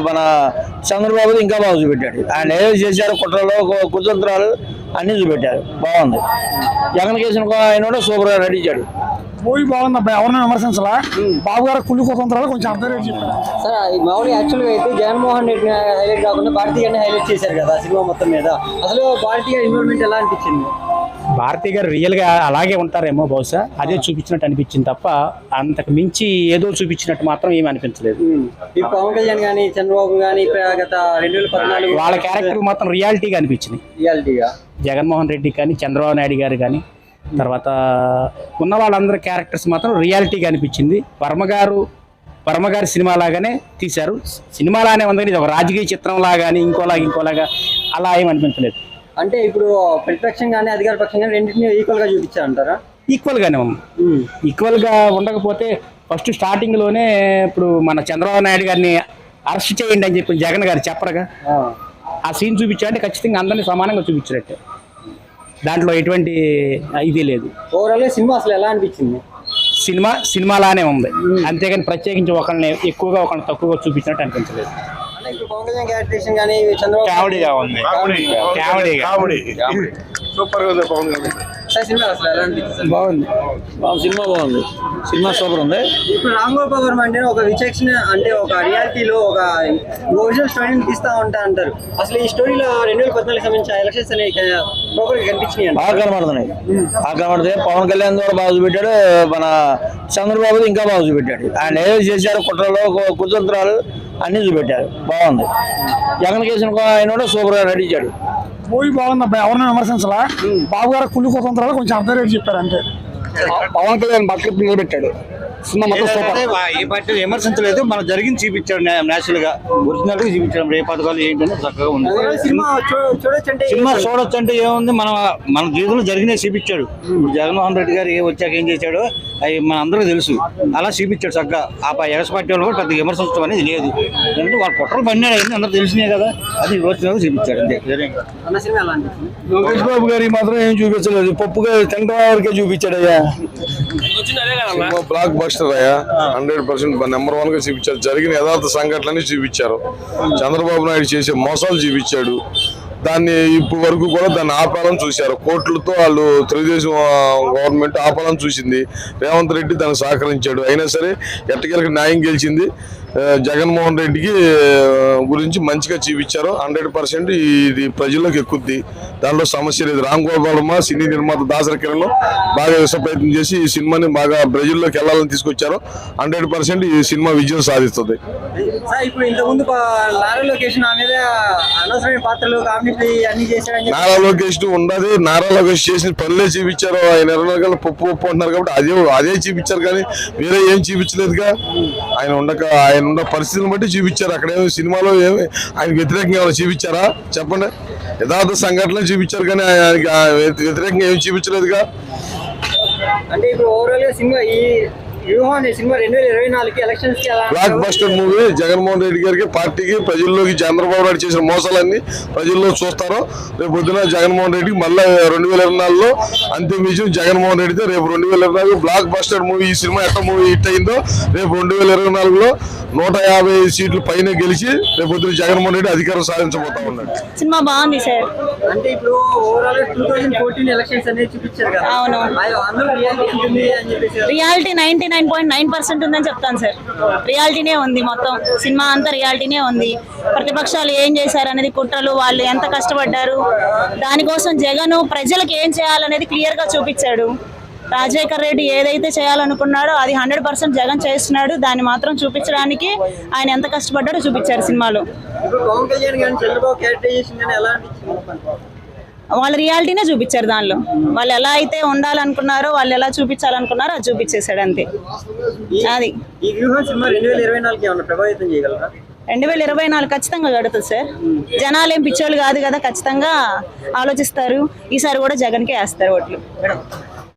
మన చంద్రబాబు ఇంకా బాగా చూపెట్టాడు. ఆయన ఏదో చేశారు, కుట్రలో కుతంత్రాలు అన్ని చూపెట్టారు. బాగుంది. జగన్ కేసిన ఆయన కూడా సూపర్ గా నటించాడు. మూవీ బాగుంది అబ్బాయి, ఎవరైనా విమర్శించాలా. బాబు గారు కుళ్ళు కుతంత్రాలు కొంచెం అర్థం చెప్పారు సార్. మామూలుగా యాక్చువల్గా అయితే జగన్మోహన్ రెడ్డిని హైలైట్ కాకుండా భారతీ గారిని హైలైట్ చేశారు కదా సినిమా మొత్తం మీద. అసలు భారతీ గారి ఇన్వాల్వ్మెంట్ ఎలా అనిపించింది? భారతీ గారు రియల్ గా అలాగే ఉంటారేమో, బహుశా అదే చూపించినట్టు అనిపించింది తప్ప అంతకు మించి ఏదో చూపించినట్టు మాత్రం ఏమి అనిపించలేదు. ఈ పవన్ కళ్యాణ్ గానీ చంద్రబాబు గానీ గత 2014 వాళ్ళ క్యారెక్టర్ మాత్రం రియాలిటీగా అనిపించింది. రియాలిటీగా జగన్మోహన్ రెడ్డి కానీ చంద్రబాబు నాయుడు గారు కానీ తర్వాత ఉన్న వాళ్ళందరి క్యారెక్టర్స్ మాత్రం రియాలిటీగా అనిపించింది. వర్మ గారి సినిమా లాగానే తీశారు. సినిమాలానే ఉంది, ఇది ఒక రాజకీయ చిత్రం లాగా ఇంకోలాగా అలా ఏమి అనిపించలేదు. అంటే ఇప్పుడు ప్రతిపక్షం కానీ అధికార పక్షం కానీ రెండింటినీ ఈక్వల్ గా చూపించారంటారా? ఈక్వల్ గానే ఉంది. ఈక్వల్ గా ఉండకపోతే ఫస్ట్ స్టార్టింగ్ లోనే ఇప్పుడు మన చంద్రబాబు నాయుడు గారిని అరెస్ట్ చేయండి అని చెప్పి జగన్ గారు చెప్పరగా, ఆ సీన్ చూపించాలంటే ఖచ్చితంగా అందరినీ సమానంగా చూపించినట్టే. దాంట్లో ఎటువంటి ఇది లేదు. ఓవరాల్ సినిమా అసలు ఎలా అనిపించింది? సినిమాలానే ఉంది, అంతేగాని ప్రత్యేకించి ఒకరిని ఎక్కువగా ఒకరిని తక్కువగా చూపించినట్టు అనిపించలేదు. బాగుంది. సినిమా బాగుంది. సినిమా సూపర్ ఉంది. ఇప్పుడు రామ్ గోపాల్ వర్మ అంటే ఒక విచక్షణ, అంటే ఒక రియాలిటీలో ఒక ఒరిజినల్ స్టోరీని తీస్తా ఉంటా అంటారు. అసలు ఈ స్టోరీలో 2014 సంబంధించిన ఎలక్షన్స్ అనేవి ప్రాపర్గా కనిపించినాయి. బాగా కనబడుతున్నాయి. పవన్ కళ్యాణ్ కూడా బాగా చూపెట్టాడు, మన చంద్రబాబు ఇంకా బాగా చూపెట్టాడు. ఆయన ఏదో చేశారు, కుట్రలో కుతంత్రాలు అన్ని చూపెట్టారు. బాగుంది. జగన్ కేసిన ఆయన కూడా సూపర్ గా నటించాడు. మూవీ బాగుంది అబ్బాయి, ఎవరైనా విమర్శించాలా. బాబు గారు కుళ్ళు కుతంత్రాలు కొంచెం అర్థం చెప్పారు అంతే. పవన్ కళ్యాణ్ బట్టలు నిలబెట్టాడు. సినిమా మొత్తం సూపర్. ఏ పార్టీ విమర్శించలేదు, మనం జరిగింది చూపించాడు. నేచురల్ గా ఒరిజినల్ గా చూపించాడు. ఏ పథకాలు ఏంటంటే చక్కగా ఉంది. సినిమా చూడొచ్చు అంటే ఏముంది, మన జీవితంలో జరిగినే చూపించాడు. జగన్మోహన్ రెడ్డి గారు వచ్చాక ఏం చేశాడు అవి మన అందరికీ తెలుసు. అలా చూపించాడు చక్కగా. ఆ ఎగస్ పార్టీ వాళ్ళు కూడా పెద్ద విమర్శించడం అనేది లేదు. ఎందుకంటే వాళ్ళు కుట్రలు పన్నాడు అయింది, అందరూ తెలిసినాయి కదా. అది ఒరిజినల్ చూపించాడు అంతే. లోకేష్ బాబు గారికి మాత్రం ఏం చూపించలేదు, పప్పుగా తింటా వరకే చూపించాడు. అయ్యా బ్లాక్ బస్టర్ అయ్యా, 100% నెంబర్ 1 గా చూపించారు. జరిగిన యథార్థ సంఘటనని చూపించారు. చంద్రబాబు నాయుడు చేసే మోసాలు చూపించాడు. దాన్ని ఇప్పుడు వరకు కూడా దాన్ని ఆపాలని చూశారు. కోర్టులతో వాళ్ళు తెలుగుదేశం గవర్నమెంట్ ఆపాలని చూసింది. రేవంత్ రెడ్డి దానికి సహకరించాడు. అయినా సరే ఎట్టకేలకు న్యాయం గెలిచింది. జగన్మోహన్ రెడ్డికి గురించి మంచిగా చూపించారు. 100% ఇది ప్రజల్లోకి ఎక్కుద్ది, దాంట్లో సమస్య లేదు. రామ్ గోపాల్ వర్మ సినీ నిర్మాత దాసరి కిరణ్ బాగా విశ్వ ప్రయత్నం చేసి ఈ సినిమాని బాగా ప్రజల్లోకి వెళ్ళాలని తీసుకొచ్చారు. 100% ఈ సినిమా విజయం సాధిస్తుంది. ఇప్పుడు ఇంతకుముందు నారా లోకేష్ అనవసరమైన పాత్రలు అన్ని చేశారని నారా లోకేష్ ఉండదు. నారా లోకేష్ చేసిన పనులే చూపించారు. ఆయన 20 గంటల పప్పు అంటున్నారు కాబట్టి అదే చూపించారు, కానీ వేరే ఏం చూపించలేదుగా. ఆయన ఉన్న పరిస్థితులను బట్టి చూపించారు. అక్కడ ఏమి సినిమాలో ఏమి ఆయనకు వ్యతిరేకంగా ఏమైనా చూపించారా చెప్పండి? యథార్థ సంఘటనలు చూపించారు, కానీ ఆయనకి వ్యతిరేకంగా ఏమి చూపించలేదుగా. అంటే ఇప్పుడు ఓవరాల్ గా సినిమా సినిమా 2024 ఎలక్షన్స్ కి block buster movie. Jaganmohan Reddy గారికి, పార్టీకి, ప్రజల్లోకి చంద్రబాబు నాయుడు చేసిన మోసాలన్నీ ప్రజల్లో చూస్తారు. రేపు పొద్దున జగన్మోహన్ రెడ్డికి మళ్ళీ 2024లో అంతిమ విజయం జగన్మోహన్ రెడ్డితో. రేపు 2024 బ్లాక్ బస్టర్ మూవీ. ఈ సినిమా ఎట్ట మూవీ హిట్ అయిందో రేపు 2024లో 150 సీట్లు పైన గెలిచి రేపు పొద్దున జగన్మోహన్ రెడ్డి అధికారం సాధించబోతా ఉన్నాడు. సినిమా బాగుంది సార్. అంటే ఇప్పుడు ఓవరాల్ 2014 ఎలక్షన్స్ అనేది చూపించారు కదా. అవును, రియాలిటీ 99.9% ఉందని చెప్తాను సార్. రియాలిటీనే ఉంది, మొత్తం సినిమా అంతా రియాలిటీనే ఉంది. ప్రతిపక్షాలు ఏం చేశారు అనేది, కుట్రలు, వాళ్ళు ఎంత కష్టపడ్డారు, దానికోసం జగన్ ప్రజలకు ఏం చేయాలనేది క్లియర్ గా చూపించాడు. రాజశేఖర్ రెడ్డి ఏదైతే చేయాలనుకున్నాడో అది 100% జగన్ చేస్తున్నాడు. దాన్ని మాత్రం చూపించడానికి ఆయన ఎంత కష్టపడ్డాడో చూపించారు సినిమాలో. వాళ్ళ రియాలిటీనే చూపించారు. దానిలో వాళ్ళు ఎలా అయితే ఉండాలనుకున్నారో, వాళ్ళు ఎలా చూపించాలనుకున్నారో అది చూపించేశాడు అంతే. అది 2024 ఖచ్చితంగా గడుతుంది సార్. జనాలు ఏం పిచ్చోళ్ళు కాదు కదా, ఖచ్చితంగా ఆలోచిస్తారు. ఈసారి కూడా జగన్కే వేస్తారు ఓట్లు.